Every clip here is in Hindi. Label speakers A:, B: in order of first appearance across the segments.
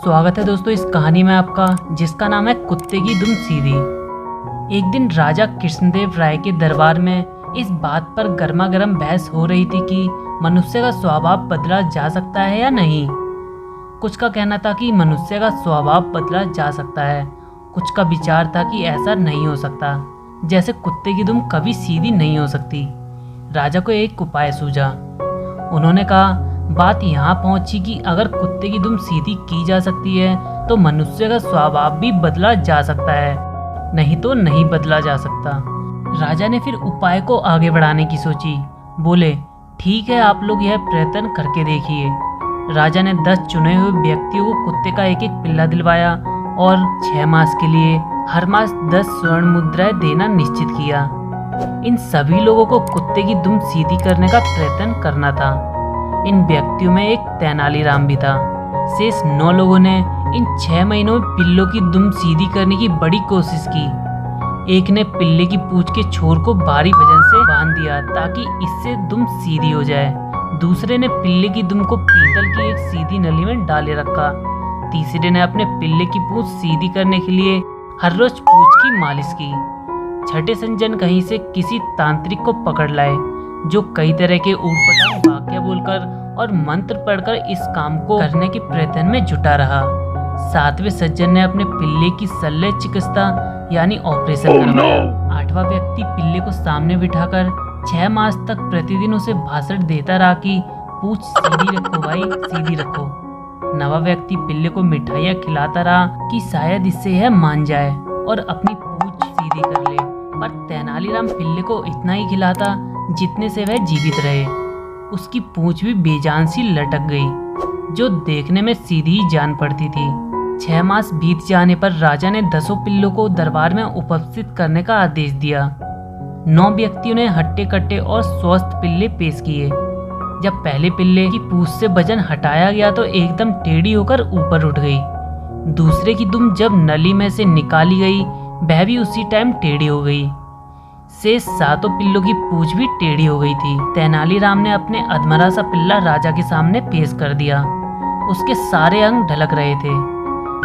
A: स्वागत है दोस्तों इस कहानी में आपका, जिसका नाम है कुत्ते की दुम सीधी। एक दिन राजा कृष्णदेव राय के दरबार में इस बात पर गर्मा गर्म बहस हो रही थी कि मनुष्य का स्वभाव बदला जा सकता है या नहीं। कुछ का कहना था कि मनुष्य का स्वभाव बदला जा सकता है, कुछ का विचार था कि ऐसा नहीं हो सकता, जैसे कुत्ते की दुम कभी सीधी नहीं हो सकती। राजा को एक उपाय सूझा। उन्होंने कहा, बात यहाँ पहुंची कि अगर कुत्ते की दुम सीधी की जा सकती है तो मनुष्य का स्वभाव भी बदला जा सकता है, नहीं तो नहीं बदला जा सकता। राजा ने फिर उपाय को आगे बढ़ाने की सोची। बोले, ठीक है, आप लोग यह प्रयत्न करके देखिए। राजा ने 10 चुने हुए व्यक्तियों को कुत्ते का एक एक पिल्ला दिलवाया और 6 मास के लिए हर मास 10 स्वर्ण मुद्राएं देना निश्चित किया। इन सभी लोगों को कुत्ते की दुम सीधी करने का प्रयत्न करना था। इन व्यक्तियों में एक तेनालीराम भी था। शेष 9 लोगों ने इन 6 महीनों में पिल्लों की दुम सीधी करने की बड़ी कोशिश की। एक ने पिल्ले की पूंछ के छोर को भारी वजन से बांध दिया ताकि इससे दुम सीधी हो जाए। दूसरे ने पिल्ले की दुम को पीतल की एक सीधी नली में डाले रखा। तीसरे ने अपने पिल्ले की पूंछ सीधी करने के लिए हर रोज पूंछ की मालिश की। छठे संजन कहीं से किसी तांत्रिक को पकड़ लाए, जो कई तरह के ऊटपटांग वाक्य बोलकर और मंत्र पढ़कर इस काम को करने के प्रयत्न में जुटा रहा। 7वें सज्जन ने अपने पिल्ले की शल्य चिकित्सा यानी ऑपरेशन करवाया। 8वां व्यक्ति पिल्ले को सामने बिठाकर 6 मास तक प्रतिदिन उसे भाषण देता रहा कि पूंछ सीधी रखो भाई, सीधी रखो। 9वां व्यक्ति पिल्ले को मिठाइयाँ खिलाता रहा कि शायद इससे यह मान जाए और अपनी पूंछ सीधी कर ले। पर तेनालीराम पिल्ले को इतना ही खिलाता जितने से वह जीवित रहे। उसकी पूंछ भी बेजान सी लटक गई, जो देखने में सीधी ही जान पड़ती थी। 6 मास बीत जाने पर राजा ने 10 पिल्लों को दरबार में उपस्थित करने का आदेश दिया। 9 व्यक्तियों ने हट्टे कट्टे और स्वस्थ पिल्ले पेश किए। जब पहले पिल्ले की पूंछ से वजन हटाया गया तो एकदम टेढ़ी होकर ऊपर उठ गई। दूसरे की दुम जब नली में से निकाली गई, वह भी उसी टाइम टेढ़ी हो गई। शेष 7 पिल्लों की पूंछ भी टेढ़ी हो गई थी। तेनालीराम ने अपने अधमरा सा पिल्ला राजा के सामने पेश कर दिया। उसके सारे अंग ढलक रहे थे।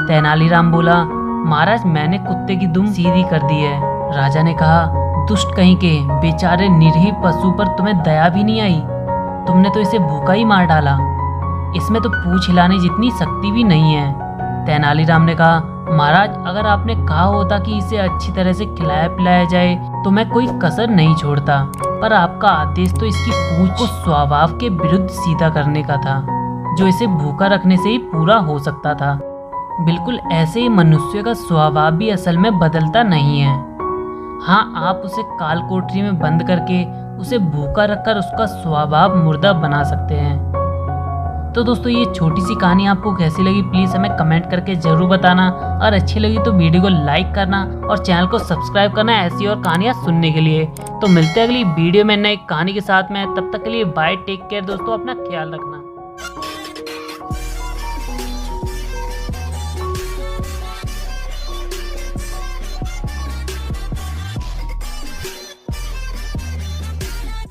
A: तेनालीराम बोला, महाराज, मैंने कुत्ते की दुम सीधी कर दी है। राजा ने कहा, दुष्ट कहीं के, बेचारे निरीह पशु पर तुम्हें दया भी नहीं आई। तुमने तो इसे भूखा ही मार डाला। इसमें तो पूंछ हिलाने जितनी शक्ति भी नहीं है। तेनालीराम ने कहा, महाराज, अगर आपने कहा होता कि इसे अच्छी तरह से खिलाया पिलाया जाए तो मैं कोई कसर नहीं छोड़ता, पर आपका आदेश तो इसकी पूंछ को स्वभाव के विरुद्ध सीधा करने का था, जो इसे भूखा रखने से ही पूरा हो सकता था। बिल्कुल ऐसे ही मनुष्य का स्वभाव भी असल में बदलता नहीं है। हाँ, आप उसे काल कोठरी में बंद करके उसे भूखा रखकर उसका स्वभाव मुर्दा बना सकते हैं। तो दोस्तों, ये छोटी सी कहानी आपको कैसी लगी प्लीज़ हमें कमेंट करके ज़रूर बताना, और अच्छी लगी तो वीडियो को लाइक करना और चैनल को सब्सक्राइब करना ऐसी और कहानियाँ सुनने के लिए। तो मिलते हैं अगली वीडियो में नई कहानी के साथ में। तब तक के लिए बाय, टेक केयर दोस्तों, अपना ख्याल रखना।